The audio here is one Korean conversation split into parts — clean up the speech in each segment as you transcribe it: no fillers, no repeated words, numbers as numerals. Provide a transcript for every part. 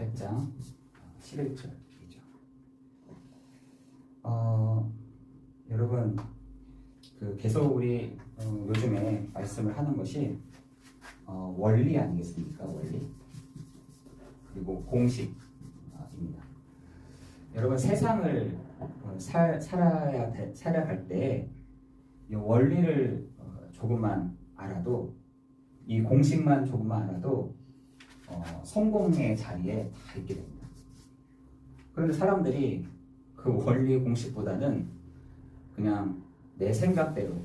28장 11절이죠. 여러분 계속 우리 요즘에 말씀을 하는 것이 원리 아니겠습니까? 원리 그리고 공식입니다. 여러분 세상을 살아갈 때 이 원리를 조금만 알아도 이 공식만 조금만 알아도 성공의 자리에 다 있게 됩니다. 그런데 사람들이 그 원리 공식보다는 그냥 내 생각대로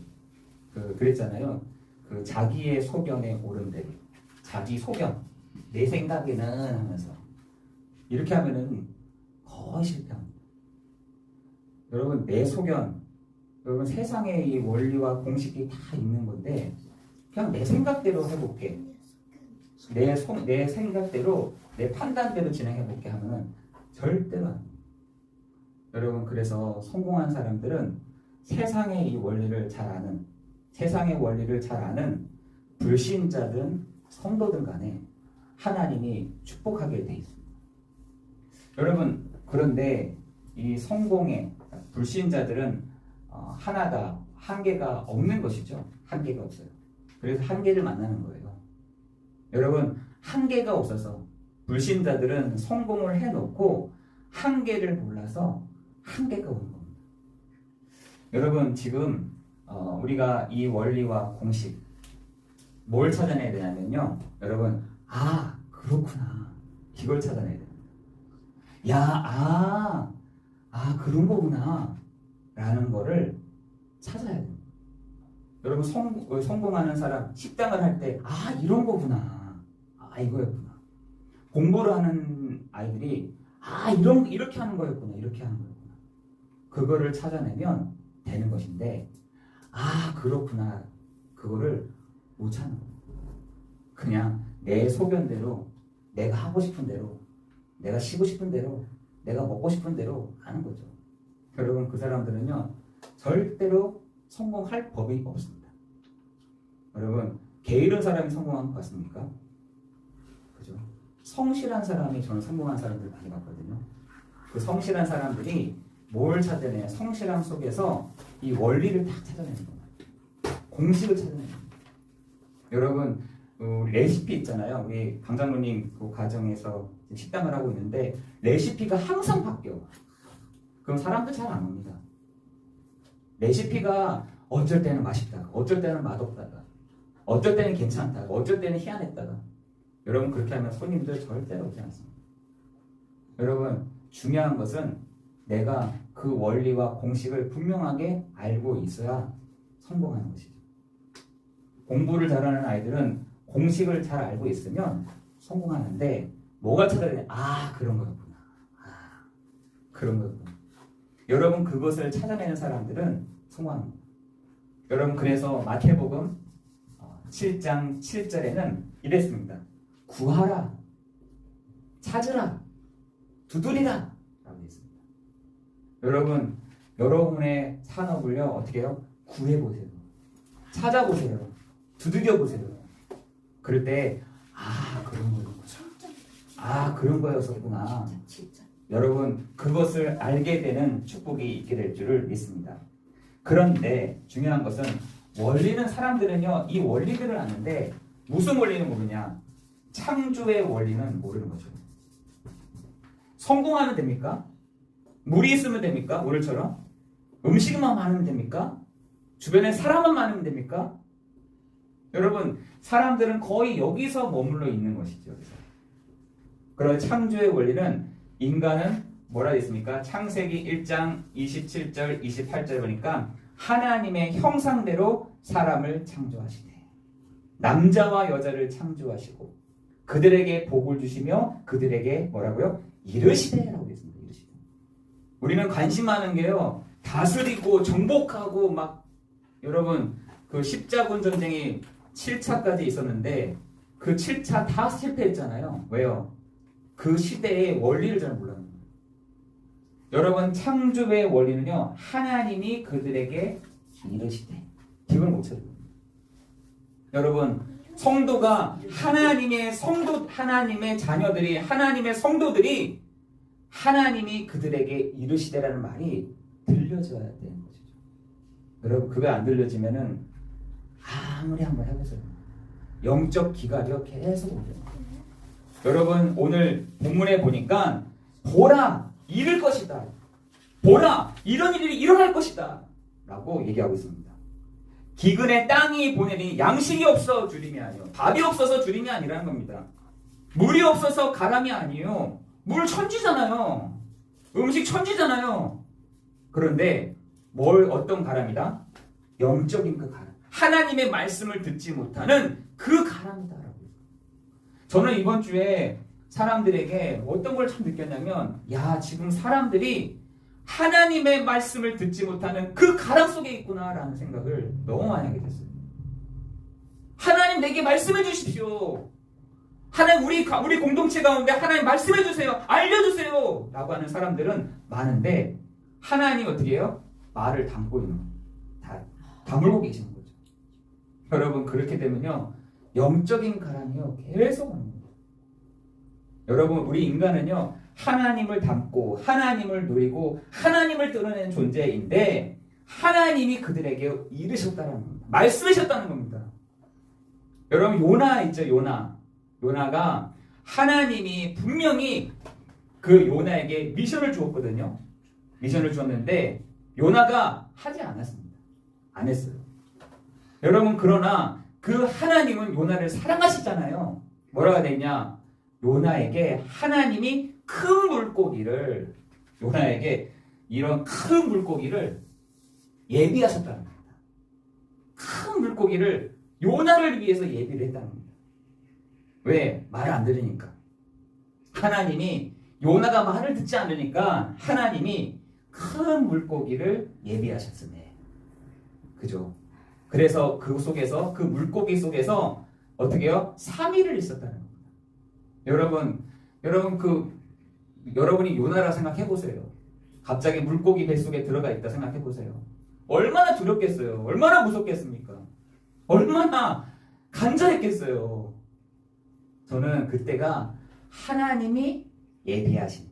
그랬잖아요. 그 자기의 소견에 옳은 대로 자기 소견 내 생각에는 하면서 이렇게 하면은 거의 실패합니다. 여러분 내 소견 여러분 세상에 이 원리와 공식이 다 있는 건데 그냥 내 생각대로 해볼게 내 생각대로 내 판단대로 진행해볼게 하면은 절대로 안 돼요. 여러분 그래서 성공한 사람들은 세상의 이 원리를 잘 아는 세상의 원리를 잘 아는 불신자든 성도든 간에 하나님이 축복하게 돼 있습니다. 여러분 그런데 이 성공의 불신자들은 한계가 없는 것이죠. 한계가 없어요. 그래서 한계를 만나는 거예요. 여러분 한계가 없어서 불신자들은 성공을 해놓고 한계를 몰라서 한계가 오는 겁니다. 여러분 지금 우리가 이 원리와 공식 뭘 찾아내야 되냐면요. 여러분 그렇구나 이걸 찾아내야 됩니다. 그런 거구나 라는 거를 찾아야 됩니다. 여러분 성공하는 사람 식당을 할 때 이런 거구나 이거였구나. 공부를 하는 아이들이 이렇게 하는 거였구나 이렇게 하는 거였구나. 그거를 찾아내면 되는 것인데 그렇구나 그거를 못 찾는 거예요. 그냥 내 소견대로 내가 하고 싶은 대로 내가 쉬고 싶은 대로 내가 먹고 싶은 대로 하는 거죠. 여러분 그 사람들은요 절대로 성공할 법이 없습니다. 여러분 게으른 사람이 성공한 것 같습니까? 그죠? 성실한 사람이 저는 성공한 사람들 많이 봤거든요. 그 성실한 사람들이 뭘 찾아내냐? 성실함 속에서 이 원리를 딱 찾아내는 거예요. 공식을 찾아내는 거예요. 여러분 우리 레시피 있잖아요. 우리 강장로님 그 가정에서 식당을 하고 있는데 레시피가 항상 바뀌어. 그럼 사람들 잘 안 옵니다. 레시피가 어쩔 때는 맛있다가 어쩔 때는 맛없다가 어쩔 때는 괜찮다가 어쩔 때는 희한했다가 여러분 그렇게 하면 손님들 절대로 오지 않습니다. 여러분 중요한 것은 내가 그 원리와 공식을 분명하게 알고 있어야 성공하는 것이죠. 공부를 잘하는 아이들은 공식을 잘 알고 있으면 성공하는데 뭐가 찾아내냐? 그런 거였구나. 그런 거였구나. 여러분 그것을 찾아내는 사람들은 성공합니다. 여러분 그래서 마태복음 7장 7절에는 이랬습니다. 구하라, 찾으라, 두드리라 라고 했습니다. 여러분 여러분의 산업을요 어떻게 해요? 구해보세요. 찾아보세요. 두드려보세요. 그럴 때 그런 거였구나. 그런 거였었구나. 여러분 그것을 알게 되는 축복이 있게 될 줄을 믿습니다. 그런데 중요한 것은 원리는 사람들은요 이 원리들을 아는데 무슨 원리는 모르냐? 창조의 원리는 모르는 거죠. 성공하면 됩니까? 물이 있으면 됩니까? 오늘처럼 음식만 많으면 됩니까? 주변에 사람만 많으면 됩니까? 여러분 사람들은 거의 여기서 머물러 있는 것이죠. 그런 창조의 원리는 인간은 뭐라 했습니까? 창세기 1장 27절 28절 보니까 하나님의 형상대로 사람을 창조하시네. 남자와 여자를 창조하시고 그들에게 복을 주시며 그들에게 뭐라고요? 이르시되 라고 했습니다. 이르시되. 우리는 관심 많은 게요 다스리고 정복하고 막 여러분 그 십자군 전쟁이 7차까지 있었는데 그 7차 다 실패했잖아요. 왜요? 그 시대의 원리를 잘 몰랐는 거예요. 여러분 창조의 원리는요 하나님이 그들에게 이르시되 이걸 못 찾아요. 여러분 성도가 하나님의 자녀들이, 하나님의 성도들이 하나님이 그들에게 이르시되라는 말이 들려져야 되는 것이죠. 여러분, 그거 안 들려지면은 아무리 한번 해보세요. 영적 기갈이요 계속 오죠. 여러분, 오늘 본문에 보니까 보라, 이를 것이다. 보라, 이런 일이 일어날 것이다. 라고 얘기하고 있습니다. 기근에 땅이 보내니 양식이 없어 주림이 아니요. 밥이 없어서 주림이 아니라는 겁니다. 물이 없어서 가람이 아니요. 물 천지잖아요. 음식 천지잖아요. 그런데 어떤 가람이다? 영적인 그 가람. 하나님의 말씀을 듣지 못하는 그 가람이다라고. 저는 이번 주에 사람들에게 어떤 걸 참 느꼈냐면, 야, 지금 사람들이 하나님의 말씀을 듣지 못하는 그 가람 속에 있구나라는 생각을 너무 많이 하게 됐어요. 하나님 내게 말씀해 주십시오. 하나님 우리 공동체 가운데 하나님 말씀해 주세요. 알려주세요. 라고 하는 사람들은 많은데, 하나님 어떻게 해요? 말을 담고 있는 거예요. 다물고 계시는 거죠. 여러분, 그렇게 되면요, 영적인 가람이요 계속 오는 거예요. 여러분, 우리 인간은요, 하나님을 닮고 하나님을 누리고 하나님을 드러내는 존재인데, 하나님이 그들에게 이르셨다는 겁니다. 말씀하셨다는 겁니다. 여러분, 요나 있죠. 요나가 하나님이 분명히 그 요나에게 미션을 주었거든요. 미션을 주었는데 요나가 하지 않았습니다. 안 했어요. 여러분, 그러나 그 하나님은 요나를 사랑하시잖아요. 뭐라고 되냐? 요나에게 하나님이 큰 물고기를, 요나에게 이런 큰 물고기를 예비하셨다는 겁니다. 큰 물고기를 요나를 위해서 예비를 했다는 겁니다. 왜? 말을 안 들으니까. 하나님이, 요나가 말을 듣지 않으니까 하나님이 큰 물고기를 예비하셨으네. 그죠? 그래서 그 속에서, 그 물고기 속에서 어떻게 해요? 3일을 있었다는 겁니다. 여러분이 요나라 생각해 보세요. 갑자기 물고기 뱃속에 들어가 있다 생각해 보세요. 얼마나 두렵겠어요? 얼마나 무섭겠습니까? 얼마나 간절했겠어요? 저는 그때가 하나님이 예비하신,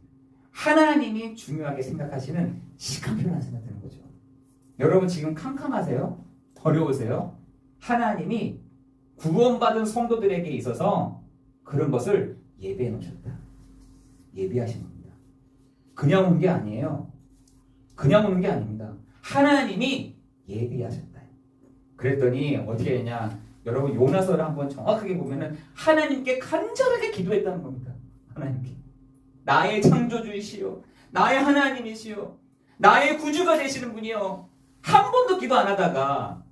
하나님이 중요하게 생각하시는 시간표라는 생각이 드는 거죠. 여러분, 지금 캄캄하세요? 어려우세요? 하나님이 구원받은 성도들에게 있어서 그런 것을 예배해 놓으셨다. 예비하신 겁니다. 그냥 온 게 아니에요. 그냥 오는 게 아닙니다. 하나님이 예비하셨다. 그랬더니 어떻게 했냐? 여러분, 요나서를 한번 정확하게 보면은 하나님께 간절하게 기도했다는 겁니다. 하나님께. 나의 창조주이시여, 나의 하나님이시여, 나의 구주가 되시는 분이여. 한 번도 기도 안 하다가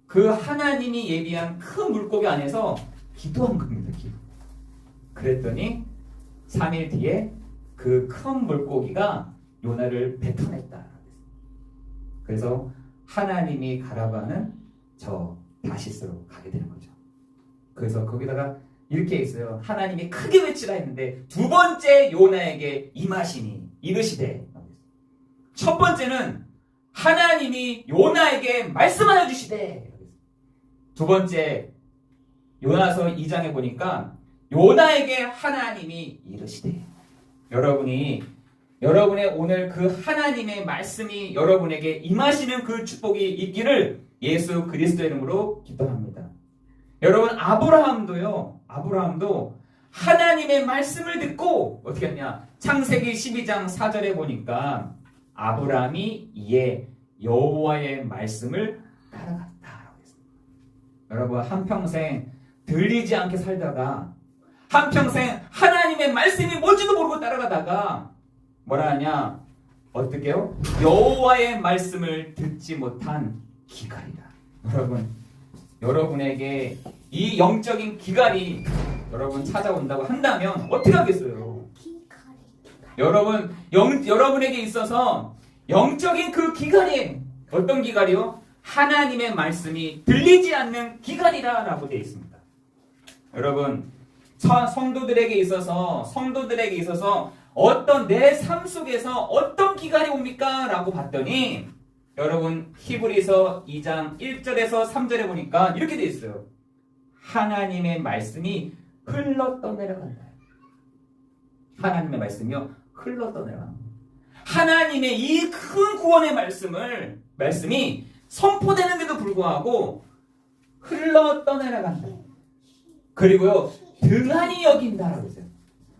그 하나님이 예비한 큰 물고기 안에서 기도한 겁니다. 기도. 그랬더니 3일 뒤에 그 큰 물고기가 요나를 뱉어냈다. 그래서 하나님이 가라고 하는 저 다시스로 가게 되는 거죠. 그래서 거기다가 이렇게 있어요. 하나님이 크게 외치라 했는데 두 번째 요나에게 임하시니 이르시되. 첫 번째는 하나님이 요나에게 말씀하여 주시되. 두 번째 요나서 2장에 보니까 요나에게 하나님이 이르시되. 여러분의 오늘 그 하나님의 말씀이 여러분에게 임하시는 그 축복이 있기를 예수 그리스도의 이름으로 기도합니다. 여러분, 아브라함도 하나님의 말씀을 듣고 어떻게 했냐? 창세기 12장 4절에 보니까 아브라함이 이에 여호와의 말씀을 따라갔다라고 했습니다. 여러분, 한평생 들리지 않게 살다가 한평생 하나님의 말씀이 뭔지도 모르고 따라가다가 뭐라 하냐? 어떻게요? 여호와의 말씀을 듣지 못한 기갈이다. 여러분에게 이 영적인 기갈이 여러분 찾아온다고 한다면 어떻게 하겠어요? 여러분에게 있어서 영적인 그 기갈이 어떤 기갈이요? 하나님의 말씀이 들리지 않는 기갈이라고 되어 있습니다. 여러분, 성도들에게 있어서 어떤 내 삶 속에서 어떤 기갈이 옵니까? 라고 봤더니 여러분, 히브리서 2장 1절에서 3절에 보니까 이렇게 되어 있어요. 하나님의 말씀이 흘러 떠내려간다. 하나님의 말씀이요 흘러 떠내려간다. 하나님의 이 큰 구원의 말씀이 선포되는데도 불구하고 흘러 떠내려간다. 그리고요 등한히 여긴다라고 했어요.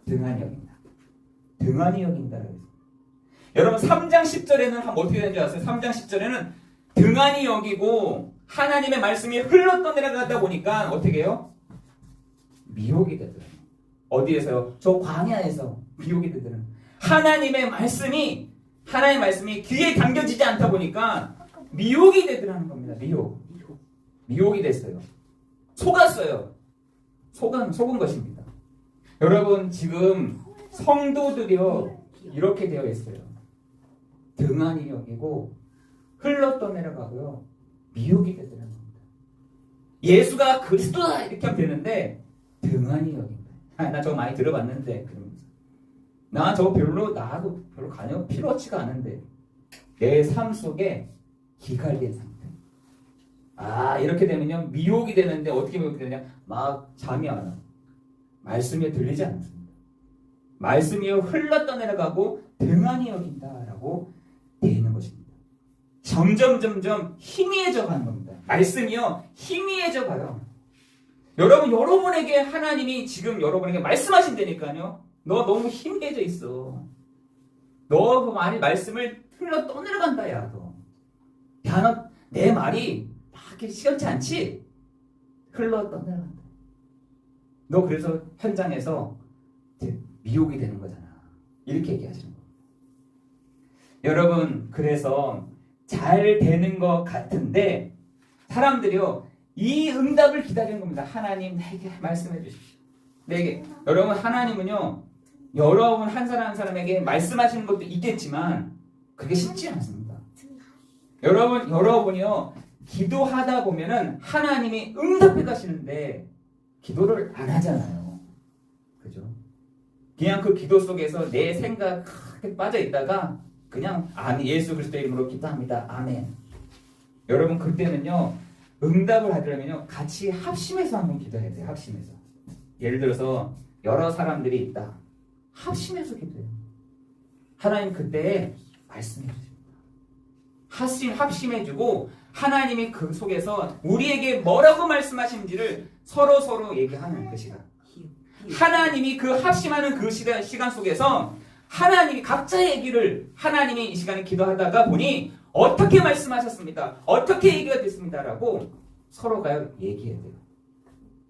등한히 여긴다. 등한히 여긴다라고 했어요. 여러분 3장 10절에는 어떻게 되는지 아세요? 3장 10절에는 등한히 여기고 하나님의 말씀이 흘러 떠내려가다 보니까 어떻게 해요? 미혹이 되더라고요. 어디에서요? 저 광야에서 미혹이 되더라고요. 하나님의 말씀이 귀에 당겨지지 않다 보니까 미혹이 되더라는 겁니다. 미혹이 됐어요. 속았어요. 속은 것입니다. 여러분 지금 성도들이요 이렇게 되어 있어요. 등한히 여기고 흘러 떠내려가고요 미혹이 되더라는 겁니다. 예수가 그리스도다 이렇게 하면 되는데 등한히 여긴다. 나 저거 많이 들어봤는데 그러면서 나 저거 나하고 별로 관여 필요하지가 않은데 내 삶 속에 기갈된 상태. 이렇게 되면요 미혹이 되는데 어떻게 미혹이 되느냐 막 잠이 안 와. 말씀이 들리지 않습니다. 말씀이 흘러 떠내려가고 등한히 여긴다라고 되어 있는 것입니다. 점점 희미해져 가는 겁니다. 말씀이요 희미해져 가요. 여러분에게 하나님이 지금 여러분에게 말씀하신다니까요. 너 너무 희미해져 있어. 너 많이 말씀을 흘러 떠내려간다 야 너. 야 내 말이 그렇게 시원치 않지? 흘러 떠내려간다. 너 그래서 현장에서 미혹이 되는 거잖아. 이렇게 얘기하시는 거예요. 여러분 그래서 잘 되는 것 같은데 사람들이요 이 응답을 기다리는 겁니다. 하나님 내게 말씀해 주십시오. 내게. 여러분 하나님은요 여러분 한 사람 한 사람에게 말씀하시는 것도 있겠지만 그게 쉽지 않습니다. 여러분이요 기도하다 보면은 하나님이 응답해 가시는데 기도를 안 하잖아요. 그죠? 그냥 그 기도 속에서 내 생각 크게 빠져 있다가 그냥 예수 그리스도의 이름으로 기도합니다. 아멘. 여러분 그때는요 응답을 하려면요 같이 합심해서 한번 기도해야 돼요. 합심해서. 예를 들어서 여러 사람들이 있다. 합심해서 기도해요. 하나님 그때 말씀해 주십니다. 합심해주고 하나님이 그 속에서 우리에게 뭐라고 말씀하신지를 서로 얘기하는 그 시간. 하나님이 그 합심하는 그 시간 속에서 하나님이 각자의 얘기를 하나님이 이 시간에 기도하다가 보니 어떻게 말씀하셨습니다. 어떻게 얘기가 됐습니다라고 서로가 얘기해야 돼요.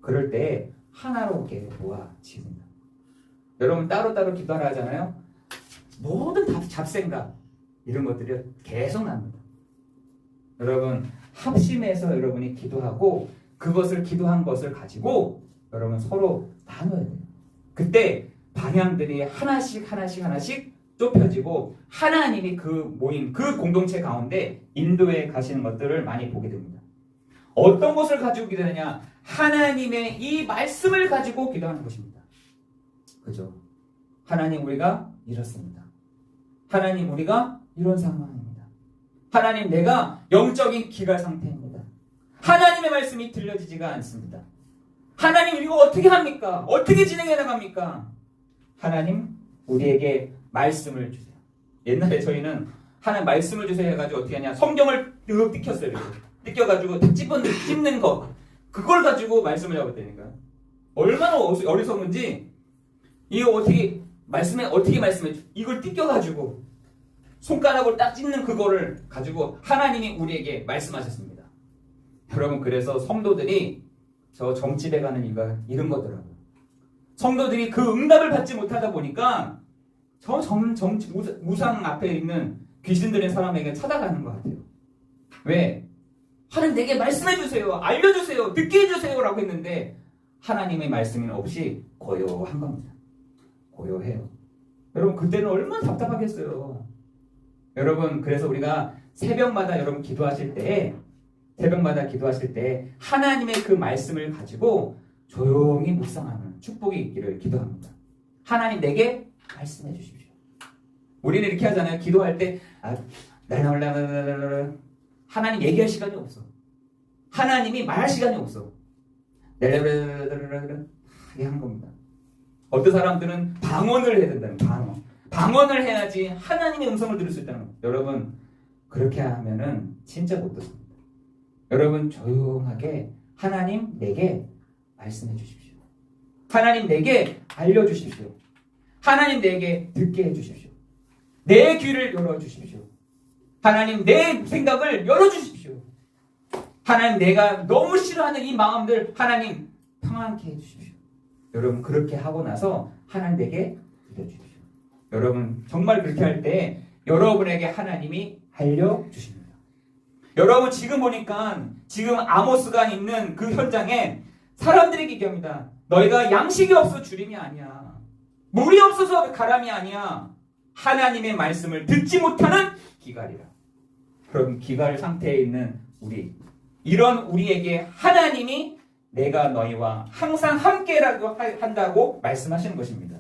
그럴 때 하나롭게 모아집니다. 여러분 따로따로 기도하라 하잖아요. 모든 잡생각 이런 것들이 계속 납니다. 여러분 합심해서 여러분이 기도하고 그것을 기도한 것을 가지고 여러분 서로 나눠야 돼요. 그때 방향들이 하나씩 좁혀지고 하나님이 그 모임 그 공동체 가운데 인도해 가시는 것들을 많이 보게 됩니다. 어떤 것을 가지고 기도하느냐? 하나님의 이 말씀을 가지고 기도하는 것입니다. 그죠? 하나님 우리가 이렇습니다. 하나님 우리가 이런 상황입니다. 하나님 내가 영적인 기갈 상태입니다. 하나님의 말씀이 들려지지가 않습니다. 하나님 이거 어떻게 합니까? 어떻게 진행해 나갑니까? 하나님 우리에게 말씀을 주세요. 옛날에 저희는 하나님 말씀을 주세요 해가지고 어떻게 하냐 성경을 쓱 뜯겼어요. 뜯겨가지고 찝는 거 그걸 가지고 말씀을 잡았다니까. 얼마나 어리석은지 이거 어떻게 말씀해 이걸 뜯겨가지고 손가락으로 딱 찢는 그거를 가지고 하나님이 우리에게 말씀하셨습니다. 여러분 그래서 성도들이 저 점집에 가는 이유가 이런 거더라고요. 성도들이 그 응답을 받지 못하다 보니까 저 우상 앞에 있는 귀신들인 사람에게 찾아가는 것 같아요. 왜? 하나님 내게 말씀해 주세요. 알려주세요. 듣게 해주세요. 라고 했는데 하나님의 말씀이 없이 고요한 겁니다. 고요해요. 여러분 그때는 얼마나 답답하겠어요. 여러분 그래서 우리가 새벽마다 여러분 기도하실 때 하나님의 그 말씀을 가지고 조용히 묵상하는 축복이 있기를 기도합니다. 하나님 내게 말씀해 주십시오. 우리는 이렇게 하잖아요. 기도할 때 하나님 얘기할 시간이 없어. 하나님이 말할 시간이 없어. 하게 한 겁니다. 어떤 사람들은 방언을 해야 된다는 거예요. 방언을 해야지 하나님의 음성을 들을 수 있다는 거예요. 여러분 그렇게 하면은 진짜 못 듣습니다. 여러분 조용하게 하나님 내게 말씀해 주십시오. 하나님 내게 알려주십시오. 하나님 내게 듣게 해주십시오. 내 귀를 열어주십시오. 하나님 내 생각을 열어주십시오. 하나님 내가 너무 싫어하는 이 마음들 하나님 평안케 해주십시오. 여러분 그렇게 하고 나서 하나님 내게 들려주십시오. 여러분 정말 그렇게 할 때 여러분에게 하나님이 알려주십니다. 여러분 지금 보니까 지금 아모스가 있는 그 현장에 사람들이 얘기합니다. 너희가 양식이 없어 주림이 아니야. 물이 없어서 가람이 아니야. 하나님의 말씀을 듣지 못하는 기갈이라. 그럼 기갈 상태에 있는 우리, 이런 우리에게 하나님이 내가 너희와 항상 함께라고 한다고 말씀하시는 것입니다.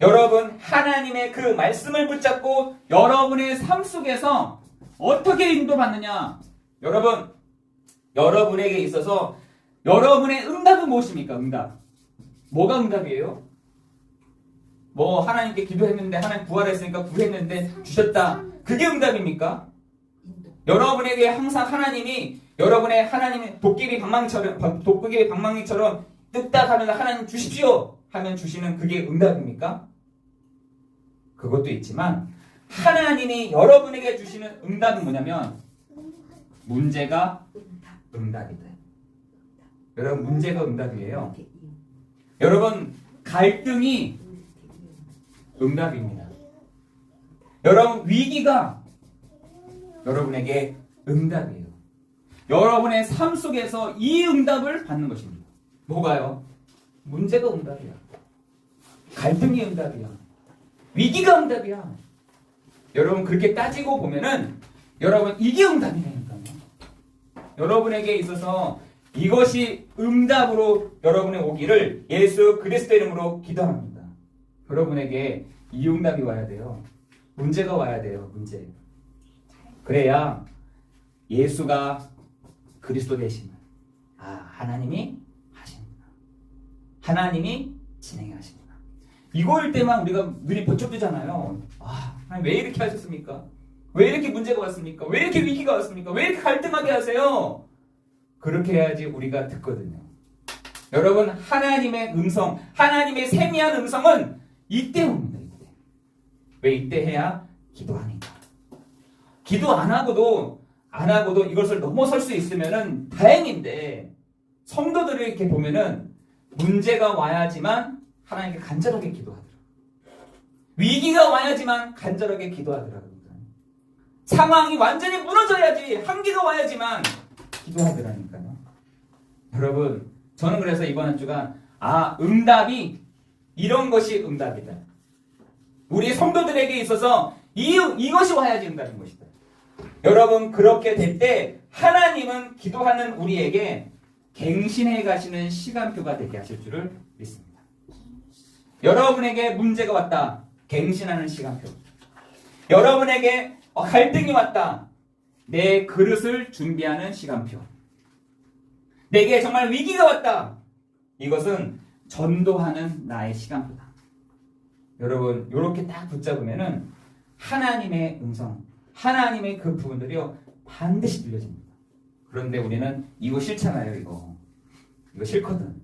여러분 하나님의 그 말씀을 붙잡고 여러분의 삶 속에서 어떻게 인도받느냐? 여러분 여러분에게 있어서 여러분의 응답은 무엇입니까? 응답. 뭐가 응답이에요? 뭐 하나님께 기도했는데 하나님 부활했으니까 구했는데 주셨다. 그게 응답입니까? 여러분에게 항상 하나님이 여러분의 하나님의 도깨비 방망이처럼 뚝딱 하면서 하나님 주십시오 하면 주시는 그게 응답입니까? 그것도 있지만 하나님이 여러분에게 주시는 응답은 뭐냐면 문제가 응답이다. 여러분 문제가 응답이에요. 여러분 갈등이 응답입니다. 여러분 위기가 여러분에게 응답이에요. 여러분의 삶 속에서 이 응답을 받는 것입니다. 뭐가요? 문제가 응답이야. 갈등이 응답이야. 위기가 응답이야. 여러분 그렇게 따지고 보면은 여러분 이게 응답이라니까요. 여러분에게 있어서 이것이 응답으로 여러분의 오기를 예수 그리스도 이름으로 기도합니다. 여러분에게 이 응답이 와야 돼요. 문제가 와야 돼요. 문제. 그래야 예수가 그리스도 되시는 하나님이 하십니다. 하나님이 진행하십니다. 이거일 때만 우리가 눈이 번쩍 뜨잖아요. 하나님 왜 이렇게 하셨습니까? 왜 이렇게 문제가 왔습니까? 왜 이렇게 위기가 왔습니까? 왜 이렇게 갈등하게 하세요? 그렇게 해야지 우리가 듣거든요. 여러분 하나님의 음성, 하나님의 세미한 음성은 이때 옵니다. 이때. 왜 이때 해야? 기도하니까. 기도 안 하고도 이것을 넘어설 수 있으면은 다행인데 성도들을 이렇게 보면은 문제가 와야지만 하나님께 간절하게 기도하더라고요. 위기가 와야지만 간절하게 기도하더라고요. 상황이 완전히 무너져야지 한계가 와야지만 기도하더라니까요. 여러분 저는 그래서 이번 한 주간 응답이 이런 것이 응답이다. 우리 성도들에게 있어서 이것이 와야지 응답인 것이다. 여러분 그렇게 될 때 하나님은 기도하는 우리에게 갱신해 가시는 시간표가 되게 하실 줄을 믿습니다. 여러분에게 문제가 왔다. 갱신하는 시간표. 여러분에게 갈등이 왔다. 내 그릇을 준비하는 시간표. 내게 정말 위기가 왔다. 이것은 전도하는 나의 시간표다. 여러분 이렇게 딱 붙잡으면은 하나님의 음성, 하나님의 그 부분들이요 반드시 들려집니다. 그런데 우리는 이거 싫잖아요. 이거 싫거든.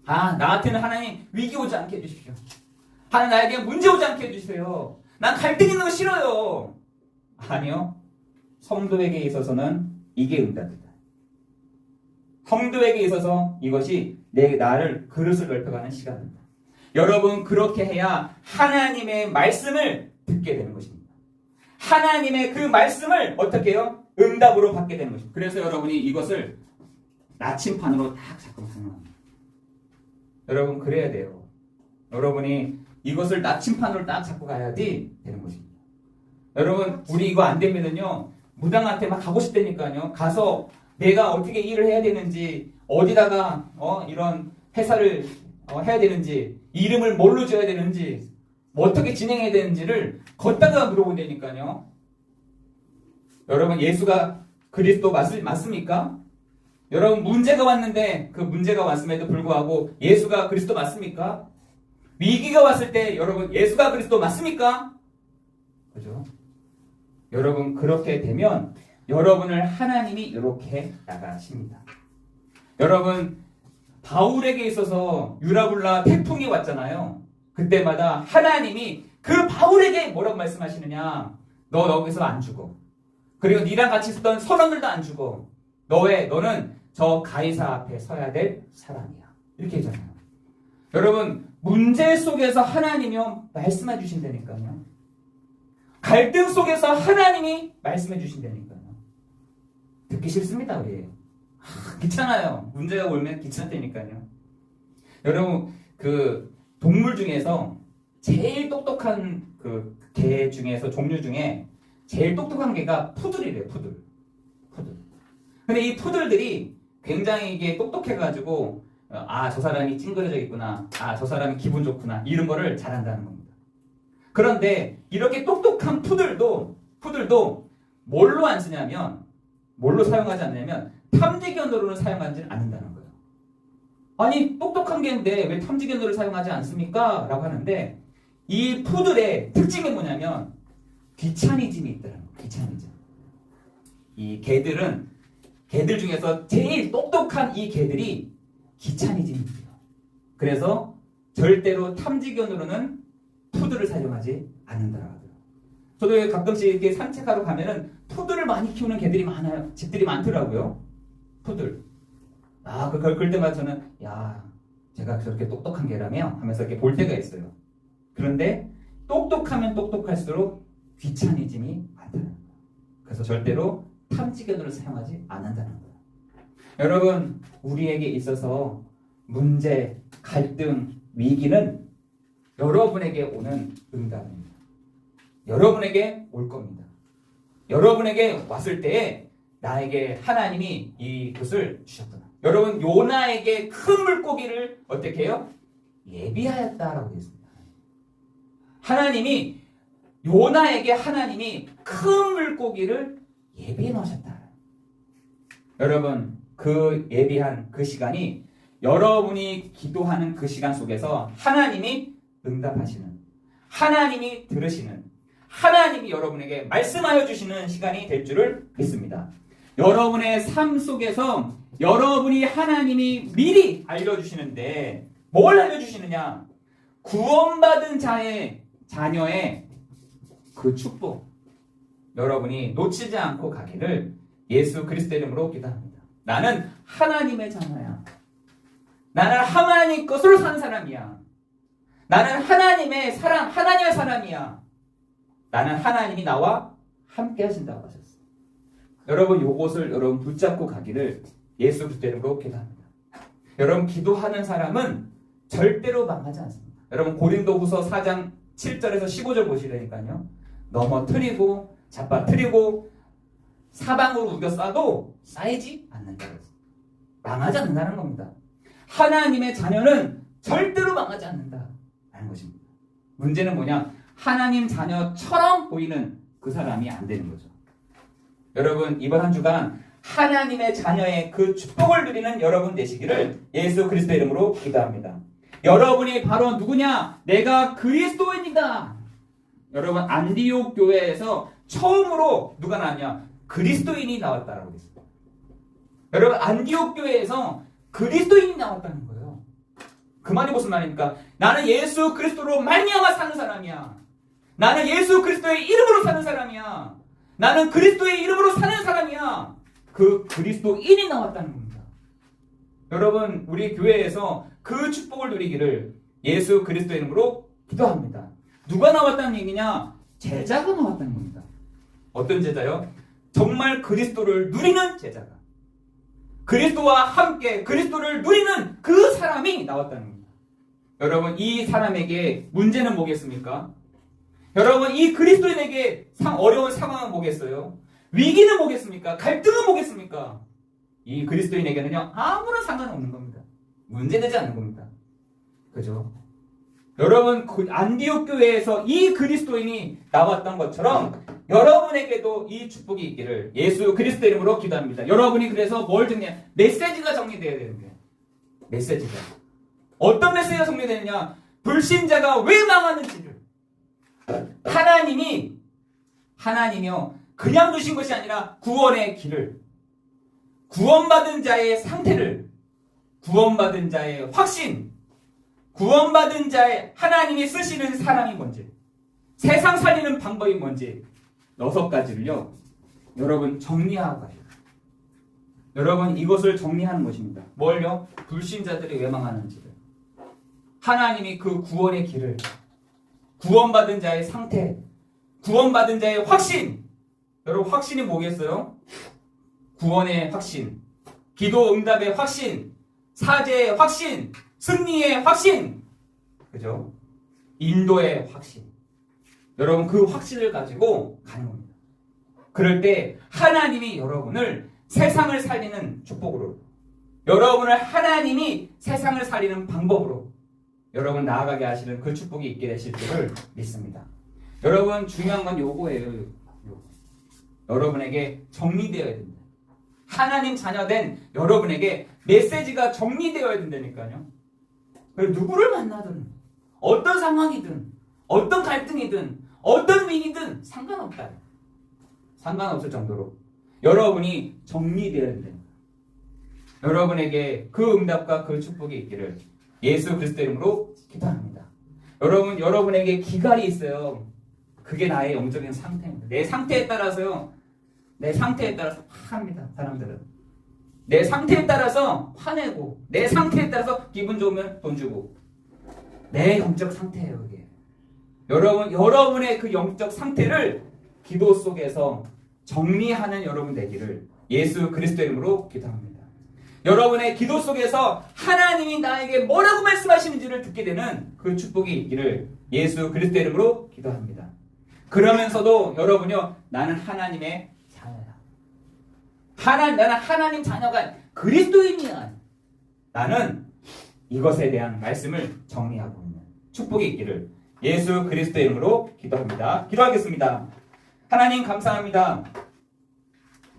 나한테는 하나님 위기 오지 않게 해주십시오. 하나님 나에게 문제 오지 않게 해주세요. 난 갈등 있는 거 싫어요. 아니요. 성도에게 있어서는 이게 응답이다. 성도에게 있어서 이것이 나를 그릇을 넓혀가는 시간입니다. 여러분 그렇게 해야 하나님의 말씀을 듣게 되는 것입니다. 하나님의 그 말씀을 어떻게 해요? 응답으로 받게 되는 것입니다. 그래서 여러분이 이것을 나침판으로 딱 잡고 가는 겁니다. 여러분 그래야 돼요. 여러분이 이것을 나침판으로 딱 잡고 가야지 되는 것입니다. 여러분 우리 이거 안 되면은요 무당한테 막 가고 싶다니까요. 가서 내가 어떻게 일을 해야 되는지 어디다가 이런 회사를 해야 되는지 이름을 뭘로 지어야 되는지 어떻게 진행해야 되는지를 걷다가 물어본다니까요. 여러분 예수가 그리스도 맞습니까? 여러분 문제가 왔는데 그 문제가 왔음에도 불구하고 예수가 그리스도 맞습니까? 위기가 왔을 때 여러분 예수가 그리스도 맞습니까? 그죠? 여러분 그렇게 되면 여러분을 하나님이 이렇게 나가십니다. 여러분 바울에게 있어서 유라굴라 태풍이 왔잖아요. 그때마다 하나님이 그 바울에게 뭐라고 말씀하시느냐? 너 여기서 안 죽어. 그리고 니랑 같이 있었던 선원들도 안 죽어. 너는 저 가이사 앞에 서야 될 사람이야. 이렇게 했잖아요. 여러분 문제 속에서 하나님이 말씀해 주신다니까요. 갈등 속에서 하나님이 말씀해 주신다니까요. 듣기 싫습니다, 우리. 귀찮아요. 문제가 오면 귀찮다니까요. 여러분, 그 동물 중에서 제일 똑똑한 그 개 중에서 종류 중에 제일 똑똑한 개가 푸들이래요, 푸들. 근데 이 푸들들이 굉장히 이게 똑똑해가지고, 저 사람이 찡그려져 있구나. 저 사람이 기분 좋구나. 이런 거를 잘한다는 겁니다. 그런데 이렇게 똑똑한 푸들도 뭘로 안 쓰냐면, 뭘로 사용하지 않냐면 탐지견으로는 사용하지는 않는다는 거예요. 아니 똑똑한 개인데 왜 탐지견으로 사용하지 않습니까? 라고 하는데 이 푸들의 특징이 뭐냐면 귀차니즘이 있더라고요. 귀차니즘. 이 개들 중에서 제일 똑똑한 이 개들이 귀차니즘이 있어요. 그래서 절대로 탐지견으로는 푸들을 사용하지 않는다라고 하더라고요. 저도 가끔씩 이렇게 산책하러 가면은 푸들을 많이 키우는 개들이 많아요. 집들이 많더라고요. 푸들. 그럴 때마다 저는 제가 저렇게 똑똑한 개라며 하면서 이렇게 볼 때가 있어요. 그런데 똑똑하면 똑똑할수록 귀차니즘이 많다는 거예요. 그래서 절대로 탐지견으로 사용하지 않는다는 거예요. 여러분 우리에게 있어서 문제, 갈등, 위기는 여러분에게 오는 응답입니다. 여러분에게 올 겁니다. 여러분에게 왔을 때에 나에게 하나님이 이것을 주셨구나. 여러분 요나에게 큰 물고기를 어떻게 해요? 예비하였다라고 되어 있습니다. 하나님이 요나에게 큰 물고기를 예비해 놓으셨다. 여러분 그 예비한 그 시간이 여러분이 기도하는 그 시간 속에서 하나님이 응답하시는, 하나님이 들으시는, 하나님이 여러분에게 말씀하여 주시는 시간이 될 줄을 믿습니다. 여러분의 삶 속에서 여러분이 하나님이 미리 알려주시는데 뭘 알려주시느냐? 구원받은 자녀의 그 축복 여러분이 놓치지 않고 가기를 예수 그리스도 이름으로 기도합니다. 나는 하나님의 자녀야. 나는 하나님 것으로 산 사람이야. 나는 하나님의 사람이야. 나는 하나님이 나와 함께 하신다고 하셨어요. 여러분 요것을 여러분 붙잡고 가기를 예수 그리스도 이름으로 기도합니다. 여러분 기도하는 사람은 절대로 망하지 않습니다. 여러분 고린도후서 4장 7절에서 15절 보시라니까요. 넘어뜨리고 잡아뜨리고 사방으로 우겨 싸도 쌓이지 않는다고 했습니다. 망하지 않는다는 겁니다. 하나님의 자녀는 절대로 망하지 않는다는 것입니다. 문제는 뭐냐? 하나님 자녀처럼 보이는 그 사람이 안 되는 거죠. 여러분 이번 한 주간 하나님의 자녀의 그 축복을 누리는 여러분 되시기를 예수 그리스도 이름으로 기도합니다. 여러분이 바로 누구냐? 내가 그리스도인이다. 여러분 안디옥 교회에서 처음으로 누가 나왔냐? 그리스도인이 나왔다라고 했습니다. 여러분 안디옥 교회에서 그리스도인이 나왔다는 거예요. 그 말이 무슨 말입니까? 나는 예수 그리스도로 말미암아 사는 사람이야. 나는 예수 그리스도의 이름으로 사는 사람이야. 나는 그리스도의 이름으로 사는 사람이야. 그 그리스도인이 나왔다는 겁니다. 여러분 우리 교회에서 그 축복을 누리기를 예수 그리스도 이름으로 기도합니다. 누가 나왔다는 얘기냐? 제자가 나왔다는 겁니다. 어떤 제자요? 정말 그리스도를 누리는 제자가, 그리스도와 함께 그리스도를 누리는 그 사람이 나왔다는 겁니다. 여러분 이 사람에게 문제는 뭐겠습니까? 여러분 이 그리스도인에게 어려운 상황은 뭐겠어요? 위기는 뭐겠습니까? 갈등은 뭐겠습니까? 이 그리스도인에게는요 아무런 상관없는 겁니다. 문제되지 않는 겁니다. 그죠? 여러분 그 안디옥 교회에서 이 그리스도인이 나왔던 것처럼 여러분에게도 이 축복이 있기를 예수 그리스도 이름으로 기도합니다. 여러분이 그래서 뭘 정리해? 메시지가 정리되어야 되는 거예요. 메시지가. 어떤 메시지가 정리되느냐? 불신자가 왜 망하는지를 하나님이요 그냥 두신 것이 아니라 구원의 길을, 구원받은 자의 상태를, 구원받은 자의 확신, 구원받은 자의 하나님이 쓰시는 사람이 뭔지, 세상 살리는 방법이 뭔지 6가지를요 여러분 정리하고 가요. 여러분 이것을 정리하는 것입니다. 뭘요? 불신자들이 왜 망하는지를, 하나님이 그 구원의 길을, 구원받은 자의 상태, 구원받은 자의 확신. 여러분 확신이 뭐겠어요? 구원의 확신, 기도 응답의 확신, 사죄의 확신, 승리의 확신, 그죠? 인도의 확신. 여러분 그 확신을 가지고 가는 겁니다. 그럴 때 하나님이 여러분을 세상을 살리는 축복으로, 여러분을 하나님이 세상을 살리는 방법으로 여러분 나아가게 하시는 그 축복이 있게 되실 줄을 믿습니다. 여러분 중요한 건 요거예요. 여러분에게 정리되어야 된다. 하나님 자녀된 여러분에게 메시지가 정리되어야 된다니까요. 누구를 만나든 어떤 상황이든 어떤 갈등이든 어떤 위기든 상관없다. 상관없을 정도로 여러분이 정리되어야 된다. 여러분에게 그 응답과 그 축복이 있기를 예수 그리스도 이름으로 기도합니다. 여러분에게 기갈이 있어요. 그게 나의 영적인 상태입니다. 내 상태에 따라서요. 내 상태에 따라서 화합니다. 사람들은. 내 상태에 따라서 화내고, 내 상태에 따라서 기분 좋으면 돈 주고. 내 영적 상태예요, 이게. 여러분의 그 영적 상태를 기도 속에서 정리하는 여러분 되기를 예수 그리스도 이름으로 기도합니다. 여러분의 기도 속에서 하나님이 나에게 뭐라고 말씀하시는지를 듣게 되는 그 축복이 있기를 예수 그리스도 이름으로 기도합니다. 그러면서도 여러분이요, 나는 하나님의 자녀야. 나는 하나님 자녀가 그리스도인이야. 나는 이것에 대한 말씀을 정리하고 있는 축복이 있기를 예수 그리스도 이름으로 기도합니다. 기도하겠습니다. 하나님 감사합니다.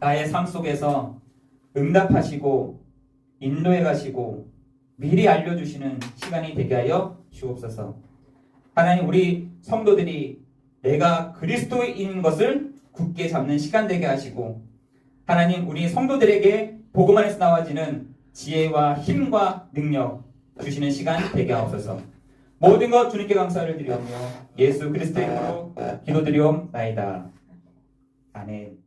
나의 삶 속에서 응답하시고 인도해 가시고 미리 알려주시는 시간이 되게 하여 주옵소서. 하나님, 우리 성도들이 내가 그리스도인인 것을 굳게 잡는 시간 되게 하시고, 하나님 우리 성도들에게 복음 안에서 나와지는 지혜와 힘과 능력 주시는 시간 되게 하옵소서. 모든 것 주님께 감사를 드리오며 예수 그리스도의 이름으로 기도드리옵나이다. 아멘.